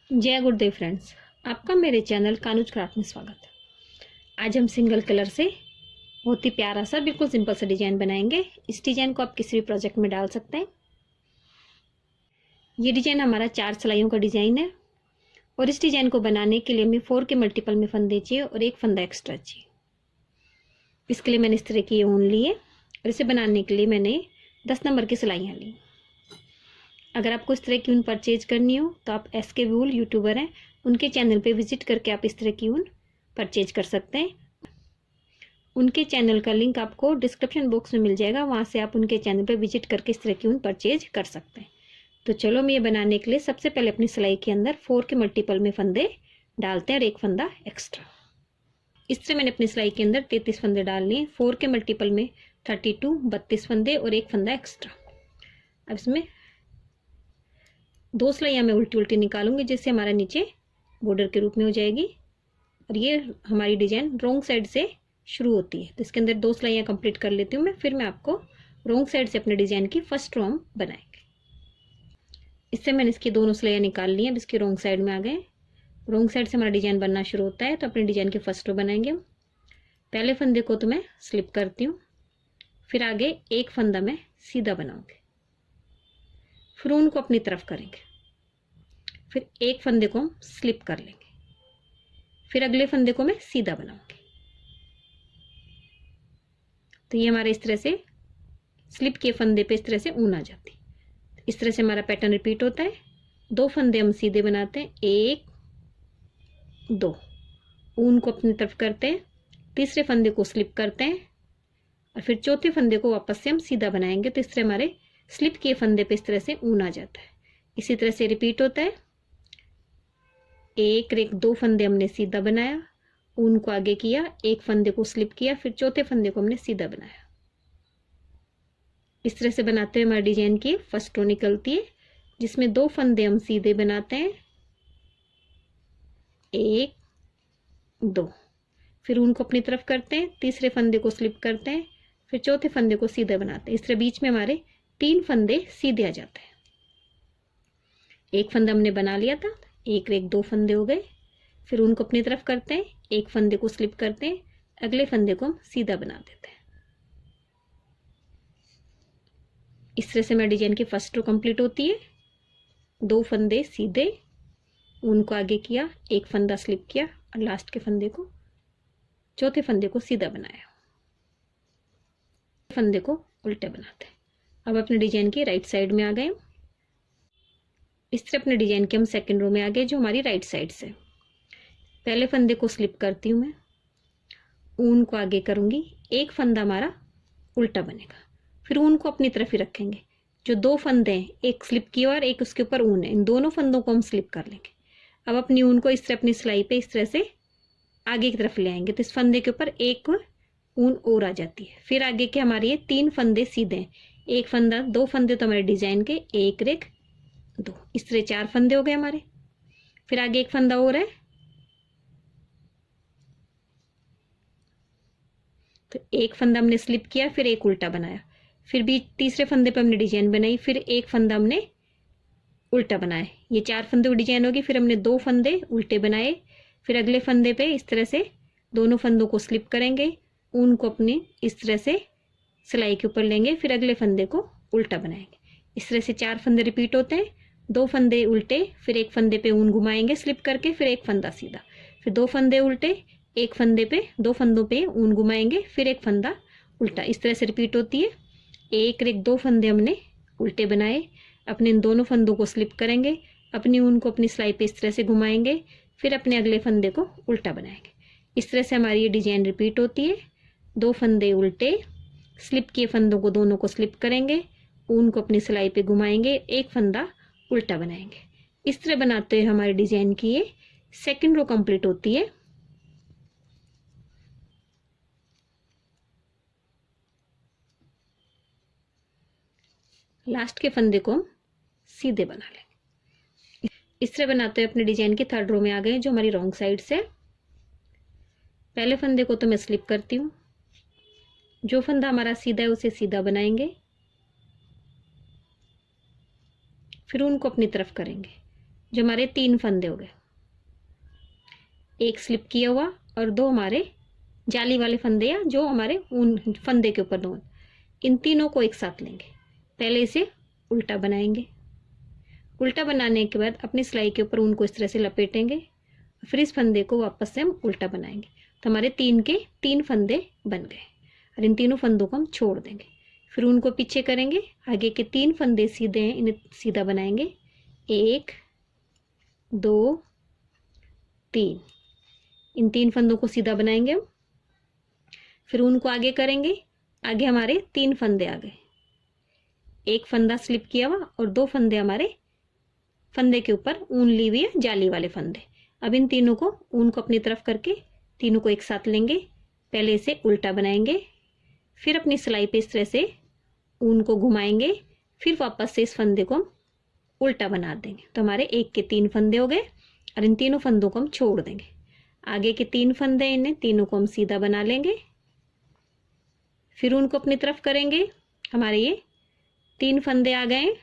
जय गुरुदेव फ्रेंड्स, आपका मेरे चैनल कानूज क्राफ्ट में स्वागत है। आज हम सिंगल कलर से बहुत ही प्यारा सा बिल्कुल सिंपल सा डिजाइन बनाएंगे। इस डिजाइन को आप किसी भी प्रोजेक्ट में डाल सकते हैं। ये डिजाइन हमारा 4 सिलाइयों का डिजाइन है और इस डिजाइन को बनाने के लिए हमें 4 के मल्टीपल में फंदे चाहिए और एक फंदा एक्स्ट्रा चाहिए। इसके लिए मैंने इस तरह की ऊन ली है और इसे बनाने के लिए मैंने 10 नंबर की सिलाइयाँ ली। अगर आपको इस तरह की ऊन परचेज करनी हो तो आप SK वूल यूट्यूबर हैं, उनके चैनल पे विजिट करके आप इस तरह की ऊन परचेज कर सकते हैं। उनके चैनल का लिंक आपको डिस्क्रिप्शन बॉक्स में मिल जाएगा, वहाँ से आप उनके चैनल पे विजिट करके इस तरह की ऊन परचेज कर सकते हैं। तो चलो हम ये बनाने के लिए सबसे पहले अपनी सिलाई के अंदर 4 के मल्टीपल में फंदे डालते हैं और एक फंदा एक्स्ट्रा। इस तरह मैंने अपनी सिलाई के अंदर 33 फंदे डाल लिए। 4 के मल्टीपल में 32 फंदे और एक फंदा एक्स्ट्रा। अब इसमें 2 सिलाइयाँ मैं उल्टी उल्टी निकालूंगी, जिससे हमारा नीचे बॉर्डर के रूप में हो जाएगी। और ये हमारी डिजाइन रोंग साइड से शुरू होती है, तो इसके अंदर 2 सिलाइयाँ कंप्लीट कर लेती हूँ मैं। फिर मैं आपको रोंग साइड से अपने डिजाइन की फर्स्ट रो हम बनाएंगे। इससे मैंने इसकी दोनों सिलाइयाँ निकाल ली हैं। अब इसके रोंग साइड में आ गए। रोंग साइड से हमारा डिजाइन बनना शुरू होता है, तो अपने डिजाइन की फर्स्ट रो बनाएंगे। पहले फंदे को तो मैं स्लिप करती हूँ, फिर आगे एक फंदा मैं सीधा बनाऊंगी, फिर ऊन को अपनी तरफ करेंगे, फिर एक फंदे को हम स्लिप कर लेंगे, फिर अगले फंदे को मैं सीधा बनाऊंगी। तो ये हमारे इस तरह से स्लिप के फंदे पे इस तरह से ऊन आ जाती है। इस तरह से हमारा पैटर्न रिपीट होता है। 2 फंदे हम सीधे बनाते हैं, 1 2, ऊन को अपनी तरफ करते हैं, तीसरे फंदे को स्लिप करते हैं और फिर चौथे फंदे को वापस से हम सीधा बनाएंगे। तो इस तरह हमारे स्लिप के फंदे पे इस तरह से ऊन आ जाता है। इसी तरह से रिपीट होता है। 1 2 फंदे हमने सीधा बनाया, ऊन को आगे किया, एक फंदे को स्लिप किया, फिर चौथे फंदे को हमने सीधा बनाया। इस तरह से बनाते हुए हमारी डिजाइन की फर्स्ट रो निकलती है, जिसमें 2 फंदे हम सीधे बनाते हैं, 1 2, फिर ऊन को अपनी तरफ करते हैं, तीसरे फंदे को स्लिप करते हैं, फिर चौथे फंदे को सीधा बनाते हैं। इस तरह बीच में हमारे 3 फंदे सीधे आ जाते हैं। एक फंदा हमने बना लिया था, 1 2 फंदे हो गए। फिर उनको अपनी तरफ करते हैं, एक फंदे को स्लिप करते हैं, अगले फंदे को हम सीधा बना देते हैं। इस तरह से हमारी डिजाइन की फर्स्ट रो कंप्लीट होती है। 2 फंदे सीधे, ऊन को आगे किया, एक फंदा स्लिप किया और लास्ट के फंदे को, चौथे फंदे को सीधा बनाया, फंदे को उल्टे बनाते हैं। अब अपने डिजाइन की राइट साइड में आ गए। इस तरह अपने डिजाइन के हम सेकंड रो में आ गए, जो हमारी राइट साइड से। पहले फंदे को स्लिप करती हूँ मैं, ऊन को आगे करूंगी, एक फंदा हमारा उल्टा बनेगा, फिर ऊन को अपनी तरफ ही रखेंगे। जो 2 फंदे हैं, एक स्लिप की और एक उसके ऊपर ऊन है, इन दोनों फंदों को हम स्लिप कर लेंगे। अब अपनी ऊन को इस तरह अपनी सिलाई पे इस तरह से आगे की तरफ ले आएंगे, तो इस फंदे के ऊपर एक ऊन और आ जाती है। फिर आगे के हमारे ये 3 फंदे सीधे हैं, एक फंदा, 2 फंदे तो हमारे डिजाइन के 1 2, इस तरह 4 फंदे हो गए हमारे। फिर आगे एक फंदा और है, तो एक फंदा हमने स्लिप किया, फिर एक उल्टा बनाया, फिर भी तीसरे फंदे पे हमने डिजाइन बनाई, फिर एक फंदा हमने उल्टा बनाया। ये 4 फंदे की डिजाइन होगी। फिर हमने 2 फंदे उल्टे बनाए, फिर अगले फंदे पे इस तरह से दोनों फंदों को स्लिप करेंगे, ऊन को अपने इस तरह से सिलाई के ऊपर लेंगे, फिर अगले फंदे को उल्टा बनाएंगे। इस तरह से 4 फंदे रिपीट होते हैं। 2 फंदे उल्टे, फिर एक फंदे पे ऊन घुमाएंगे स्लिप करके, फिर एक फंदा सीधा, फिर 2 फंदे उल्टे, एक फंदे पे 2 फंदों पे ऊन घुमाएंगे, फिर एक फंदा उल्टा। इस तरह से रिपीट होती है। 1 2 फंदे हमने उल्टे बनाए, अपने इन दोनों फंदों को स्लिप करेंगे, अपनी ऊन को अपनी सिलाई पे इस तरह से घुमाएंगे, फिर अपने अगले फंदे को उल्टा बनाएंगे। इस तरह से हमारी ये डिजाइन रिपीट होती है। 2 फंदे उल्टे, स्लिप किए फंदों को दोनों को स्लिप करेंगे, ऊन को अपनी सिलाई पे घुमाएंगे, एक फंदा उल्टा बनाएंगे। इस तरह बनाते हुए हमारी डिजाइन की ये सेकंड रो कंप्लीट होती है। लास्ट के फंदे को हम सीधे बना लेंगे। इस तरह बनाते हुए अपने डिजाइन की थर्ड रो में आ गए, जो हमारी रॉन्ग साइड से। पहले फंदे को तो मैं स्लिप करती हूँ, जो फंदा हमारा सीधा है उसे सीधा बनाएंगे, फिर ऊन को अपनी तरफ करेंगे, जो हमारे 3 फंदे हो गए, एक स्लिप किया हुआ और 2 हमारे जाली वाले फंदे या जो हमारे ऊन फंदे के ऊपर 2, इन तीनों को एक साथ लेंगे। पहले इसे उल्टा बनाएंगे। उल्टा बनाने के बाद अपनी सिलाई के ऊपर ऊन को इस तरह से लपेटेंगे, फिर इस फंदे को वापस से हम उल्टा बनाएंगे। तो हमारे 3 के 3 फंदे बन गए और इन तीनों फंदों को हम छोड़ देंगे। फिर उनको पीछे करेंगे, आगे के 3 फंदे सीधे हैं, इन्हें सीधा बनाएंगे। 1 2 3, इन 3 फंदों को सीधा बनाएंगे हम। फिर उनको आगे करेंगे, आगे हमारे 3 फंदे आ गए, एक फंदा स्लिप किया हुआ और 2 फंदे हमारे फंदे के ऊपर ऊन ली हुई है जाली वाले फंदे। अब इन तीनों को ऊन को अपनी तरफ करके तीनों को एक साथ लेंगे, पहले इसे उल्टा बनाएंगे, फिर अपनी सिलाई पे इस तरह से ऊन को घुमाएंगे, फिर वापस से इस फंदे को हम उल्टा बना देंगे। तो हमारे 1 के 3 फंदे हो गए और इन तीनों फंदों को हम छोड़ देंगे। आगे के 3 फंदे, इन्हें तीनों को हम सीधा बना लेंगे, फिर उनको अपनी तरफ करेंगे। हमारे ये 3 फंदे आ गए,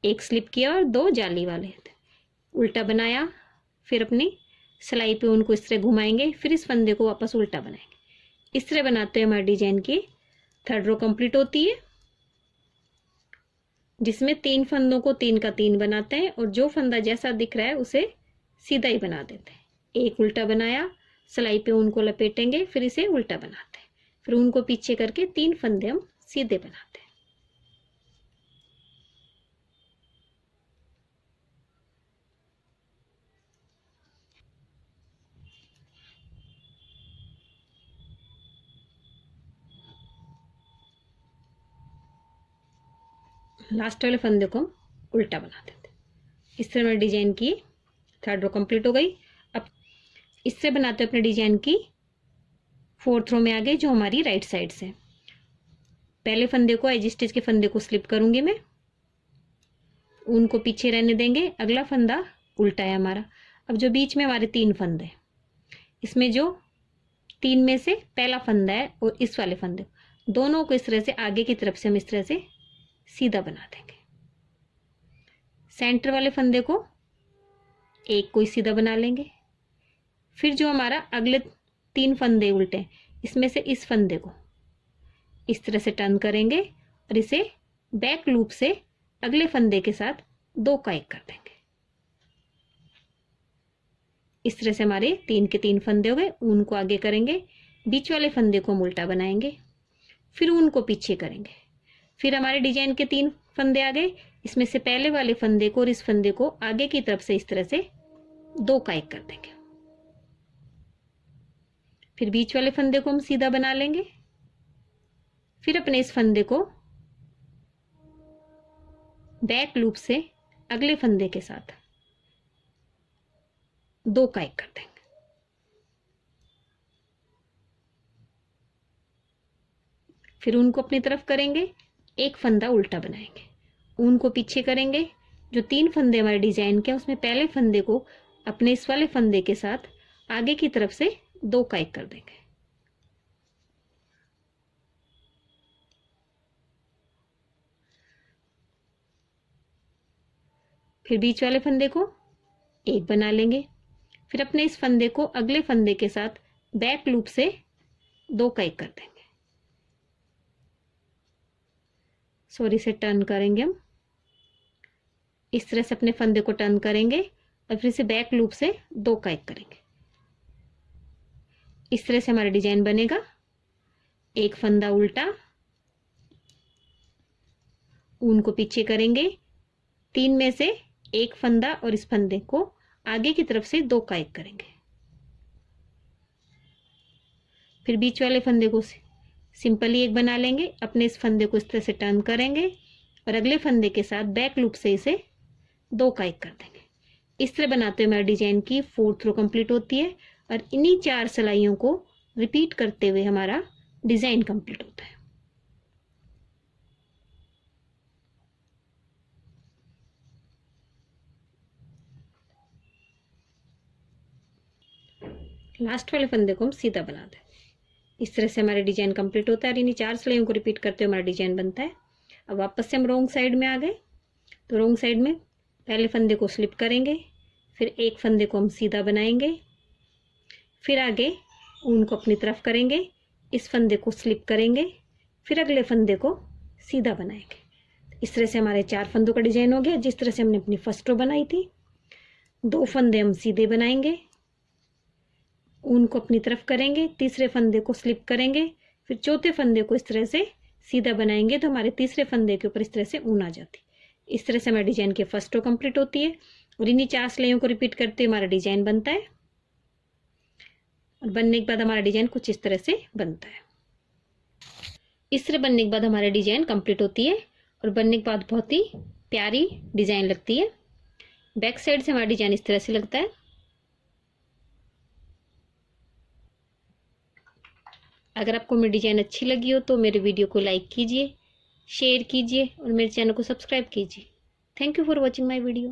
एक स्लिप किया और 2 जाली वाले, उल्टा बनाया, फिर अपनी सिलाई पे उनको इस तरह घुमाएंगे, फिर इस फंदे को वापस उल्टा बनाएंगे। इस तरह बनाते हुए हमारी डिजाइन की 3rd रो कंप्लीट होती है, जिसमें 3 फंदों को 3 का 3 बनाते हैं और जो फंदा जैसा दिख रहा है उसे सीधा ही बना देते हैं। एक उल्टा बनाया, सिलाई पे उनको लपेटेंगे, फिर इसे उल्टा बनाते हैं, फिर उनको पीछे करके 3 फंदे हम सीधे बनाते हैं। लास्ट वाले फंदे को हम उल्टा बना देते हैं। इस तरह हमारी डिजाइन की 3rd रो कंप्लीट हो गई। अब इससे बनाते हैं अपने डिजाइन की 4th रो में आ गए, जो हमारी राइट साइड से। पहले फंदे को एज स्टिच के फंदे को स्लिप करूंगी मैं, ऊन को पीछे रहने देंगे, अगला फंदा उल्टा है हमारा। अब जो बीच में हमारे 3 फंदे, इसमें जो 3 में से पहला फंदा है और इस वाले फंदे, दोनों को इस तरह से आगे की तरफ से हम इस तरह से सीधा बना देंगे। सेंटर वाले फंदे को एक को सीधा बना लेंगे, फिर जो हमारा अगले 3 फंदे उल्टे हैं, इसमें से इस फंदे को इस तरह से टर्न करेंगे और इसे बैक लूप से अगले फंदे के साथ 2 का 1 कर देंगे। इस तरह से हमारे 3 के 3 फंदे हो गए। ऊन को आगे करेंगे, बीच वाले फंदे को हम उल्टा बनाएंगे, फिर ऊन को पीछे करेंगे। फिर हमारे डिजाइन के 3 फंदे आ गए, इसमें से पहले वाले फंदे को और इस फंदे को आगे की तरफ से इस तरह से 2 का 1 कर देंगे। फिर बीच वाले फंदे को हम सीधा बना लेंगे, फिर अपने इस फंदे को बैक लूप से अगले फंदे के साथ 2 का 1 कर देंगे। फिर उनको अपनी तरफ करेंगे, एक फंदा उल्टा बनाएंगे, ऊन को पीछे करेंगे। जो 3 फंदे हमारे डिजाइन के, उसमें पहले फंदे को अपने इस वाले फंदे के साथ आगे की तरफ से 2 का 1 कर देंगे। फिर बीच वाले फंदे को एक बना लेंगे, फिर अपने इस फंदे को अगले फंदे के साथ बैक लूप से 2 का 1 कर देंगे। सॉरी, से टर्न करेंगे हम, इस तरह से अपने फंदे को टर्न करेंगे और फिर इसे बैक लूप से 2 का 1 करेंगे। इस तरह से हमारा डिजाइन बनेगा। एक फंदा उल्टा, ऊन को पीछे करेंगे, 3 में से एक फंदा और इस फंदे को आगे की तरफ से 2 का 1 करेंगे। फिर बीच वाले फंदे को सिंपली एक बना लेंगे, अपने इस फंदे को इस तरह से टर्न करेंगे और अगले फंदे के साथ बैक लूप से इसे 2 का 1 कर देंगे। इस तरह बनाते हुए हमारी डिजाइन की 4th रो कंप्लीट होती है और इन्हीं 4 सिलाइयों को रिपीट करते हुए हमारा डिजाइन कंप्लीट होता है। लास्ट वाले फंदे को हम सीधा बना दें। इस तरह से हमारा डिजाइन कंप्लीट होता है और इन्हीं 4 सिलाइयों को रिपीट करते हुए हमारा डिजाइन बनता है। अब वापस से हम रॉन्ग साइड में आ गए, तो रॉन्ग साइड में पहले फंदे को स्लिप करेंगे, फिर एक फंदे को हम सीधा बनाएंगे, फिर आगे ऊन को अपनी तरफ करेंगे, इस फंदे को स्लिप करेंगे, फिर अगले फंदे को सीधा बनाएंगे। इस तरह से हमारे 4 फंदों का डिजाइन हो गया, जिस तरह से हमने अपनी फर्स्ट रो बनाई थी। 2 फंदे हम सीधे बनाएंगे, ऊन को अपनी तरफ करेंगे, तीसरे फंदे को स्लिप करेंगे, फिर चौथे फंदे को इस तरह से सीधा बनाएंगे, तो हमारे तीसरे फंदे के ऊपर इस तरह से ऊन आ जाती है। इस तरह से हमारे डिजाइन की फर्स्ट रो कंप्लीट होती है और इन्हीं 4 सिलाइयों को रिपीट करते हुए हमारा डिजाइन बनता है। और बनने के बाद हमारा डिजाइन कुछ इस तरह से बनता है। इस तरह बनने के बाद हमारा डिजाइन कंप्लीट होती है और बनने के बाद बहुत ही प्यारी डिजाइन लगती है। बैक साइड से हमारा डिजाइन इस तरह से लगता है। अगर आपको मेरी डिजाइन अच्छी लगी हो तो मेरे वीडियो को लाइक कीजिए, शेयर कीजिए और मेरे चैनल को सब्सक्राइब कीजिए। Thank you for watching my video.